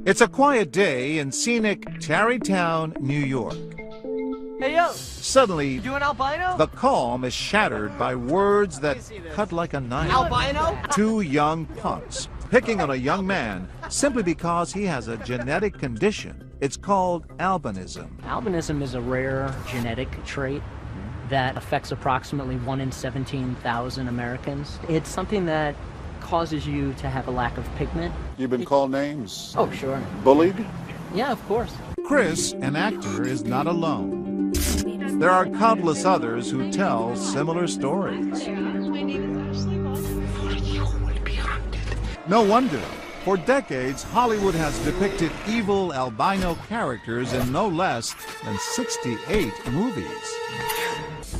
It's a quiet day in scenic Tarrytown, New York. Hey, yo! Suddenly, You an albino? the calm is shattered by words that cut like a knife. Albino? Two young punks picking on a young man simply because he has a genetic condition. It's called albinism. Albinism is a rare genetic trait that affects approximately 1 in 17,000 Americans. It's something that causes you to have a lack of pigment. You've been called names? Oh, sure. Bullied? Yeah, of course. Chris, an actor, is not alone. There are countless others who tell similar stories. No wonder. For decades, Hollywood has depicted evil albino characters in no less than 68 movies.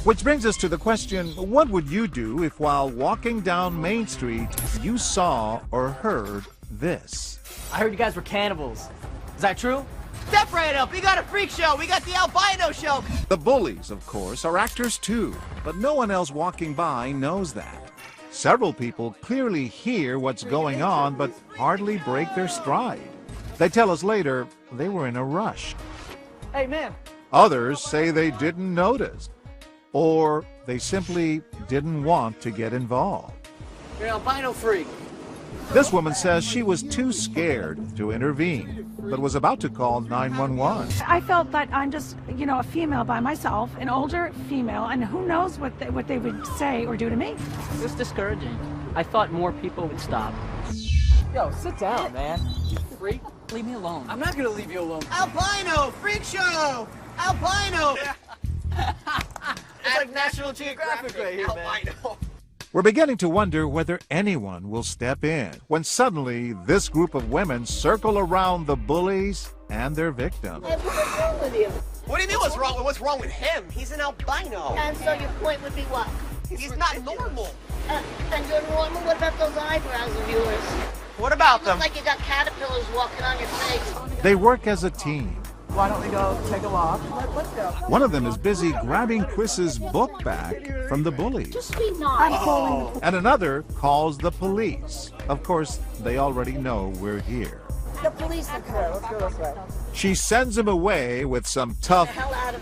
Which brings us to the question, what would you do if while walking down Main Street, you saw or heard this? I heard you guys were cannibals. Is that true? Step right up! We got a freak show! We got the albino show! The bullies, of course, are actors too, but no one else walking by knows that. Several people clearly hear what's going on, but hardly break their stride. They tell us later they were in a rush. Hey, man! Others say they didn't notice, or they simply didn't want to get involved. You're an albino freak. This woman says she was too scared to intervene, but was about to call 911. I felt that I'm just, a female by myself, an older female, and who knows what they would say or do to me. It was discouraging. I thought more people would stop. Yo, sit down, man. You freak. Leave me alone. I'm not gonna leave you alone. Albino! Freak show! Albino! It's like National Geographic right here, man. Albino. We're beginning to wonder whether anyone will step in, when suddenly this group of women circle around the bullies and their victim. Hey, what's wrong with you? What do you mean what's wrong? What's wrong with him? He's an albino. And so your point would be what? He's not normal. And you're normal? What about those eyebrows of yours? What about You them? look like you got caterpillars walking on your face. They work as a team. Why don't we go take a walk? Let's go. One of them is busy grabbing Chris's book back from the bullies. Just be nice. And another calls the police. Of course, they already know we're here. The police are coming. Let's go this way. She sends him away with some tough,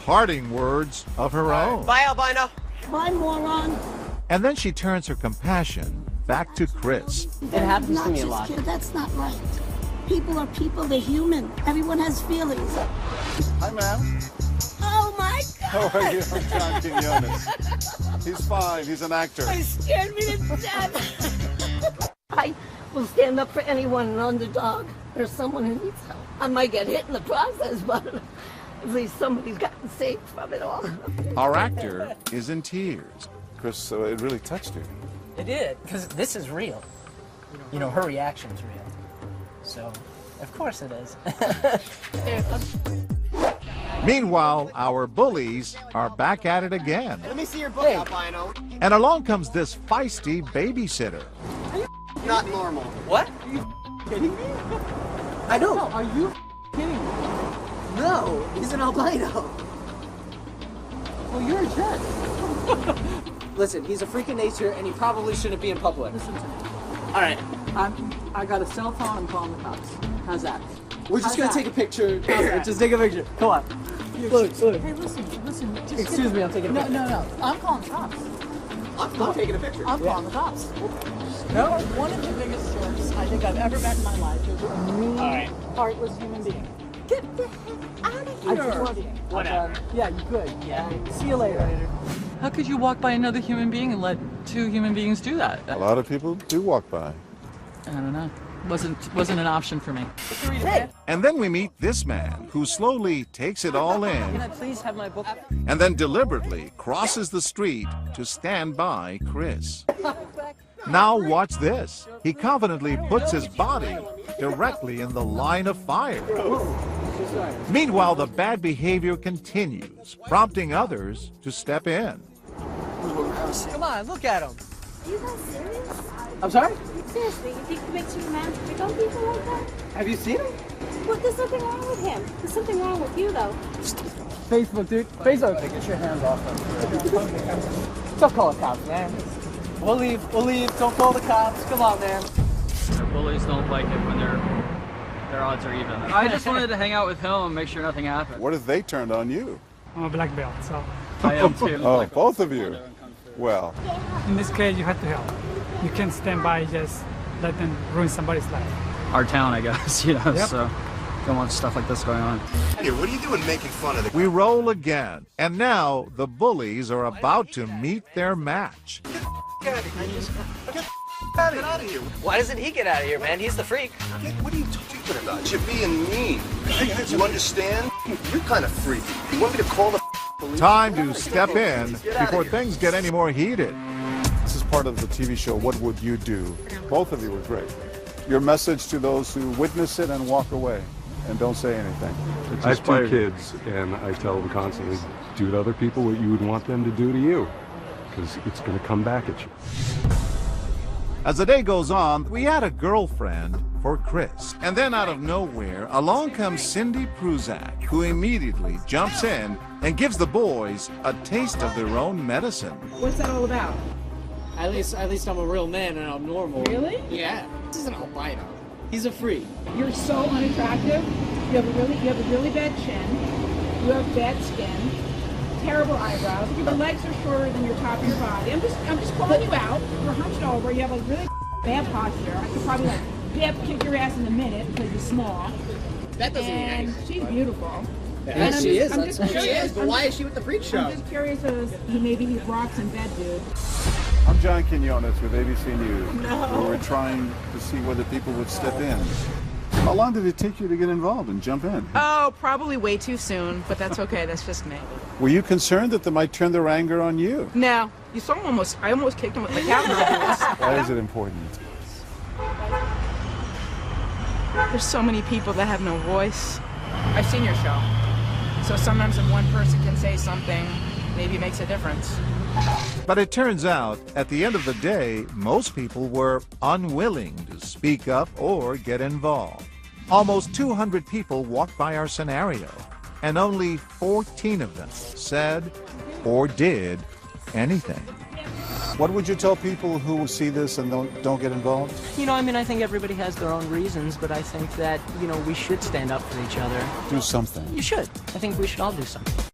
parting words of her own. Bye, albino. Bye, moron. And then she turns her compassion back to Chris. It happens to me a lot. Kid, that's not right. People are people, they're human. Everyone has feelings. Hi, ma'am. Oh my God! How are you? I'm John Quinones. He's fine. He's an actor. You scared me to death. I will stand up for anyone, an underdog, or someone who needs help. I might get hit in the process, but at least somebody's gotten saved from it all. Our actor is in tears. Chris, it really touched you. It did, because this is real. Her reaction's real. So, of course it is. Meanwhile, our bullies are back at it again. Let me see your book, albino. And along comes this feisty babysitter. Not normal. What? Are you kidding me? I know. No, are you kidding me? No, he's an albino. Well, you're a jerk. Listen, he's a freak of nature, and he probably shouldn't be in public. Listen to me. All right. I got a cell phone. I'm calling the cops. How's that? We're just gonna take a picture. that? Just take a picture. Come on. Look. Hey, listen. Just Excuse me, I'm taking a picture. No. I'm calling the cops. I'm taking a picture. I'm calling the cops. No, one of the biggest jerks I think I've ever met in my life. You're a mean, heartless human being. Get the heck out of here. I just want you. Whatever. Yeah, you could. Yeah. See you later. How could you walk by another human being and let two human beings do that? A lot of people do walk by. I don't know. Wasn't an option for me. Hey. And then we meet this man who slowly takes it all Can in I please have my book? and then deliberately crosses the street to stand by Chris. Now watch this. He confidently puts his body directly in the line of fire. Meanwhile, the bad behavior continues, prompting others to step in. Come on, look at him. Are you guys serious? I'm sorry? Seriously, you think it makes you romantic on people like that? Have you seen him? Well, there's something wrong with him. There's something wrong with you, though. Facebook, dude. Facebook. Get your hands off him. Don't call the cops, man. We'll leave. Don't call the cops. Come on, man. Bullies don't like it when they're their odds are even. I just wanted to hang out with him and make sure nothing happened. What if they turned on you? I'm a black belt, so. I am too. Oh, both of you. Well, In this case, you have to help. You can't stand by and just let them ruin somebody's life. Our town, I guess, you know, Yep. so don't want stuff like this going on. Here, what are you doing making fun of the... We roll again, and now the bullies are about to meet their match. Get out of here. Why doesn't he get out of here, man? He's the freak. What are you talking about? You're being mean. You understand? You're kind of freaky. You want me to call the police? Time to step in before things get any more heated. this is part of the TV show, What Would You Do? Both of you were great. Your message to those who witness it and walk away and don't say anything. I have two kids, and I tell them constantly, do to other people what you would want them to do to you, because it's going to come back at you. As the day goes on, we had a girlfriend for Chris. And then out of nowhere, along comes Cindy Pruzak, who immediately jumps in and gives the boys a taste of their own medicine. What's that all about? At least I'm a real man and I'm normal. Really? Yeah. This is an albino. He's a freak. You're so unattractive. You have a really bad chin. You have bad skin. Terrible eyebrows. Your legs are shorter than your top of your body. I'm just calling you out. You're hunched over. You have a really bad posture. I could probably kick your ass in a minute because you're small. That doesn't mean And anything. she's beautiful. Yeah, she is. I'm just That's who she curious. is. But why is she with the freak show? I'm just curious as maybe he rocks in bed, dude. I'm John Quinones with ABC News. No. We were trying to see whether people would step in. How long did it take you to get involved and jump in? Oh, probably way too soon, but that's okay. That's just me. Were you concerned that they might turn their anger on you? No, you saw him I almost kicked him with my cat. Why is it important? There's so many people that have no voice. I've seen your show. So sometimes if one person can say something, maybe it makes a difference. But it turns out, at the end of the day, most people were unwilling to speak up or get involved. Almost 200 people walked by our scenario, and only 14 of them said or did anything. What would you tell people who see this and don't get involved? You know, I mean, I think everybody has their own reasons, but I think that, you know, we should stand up for each other. Do something. You should. I think we should all do something.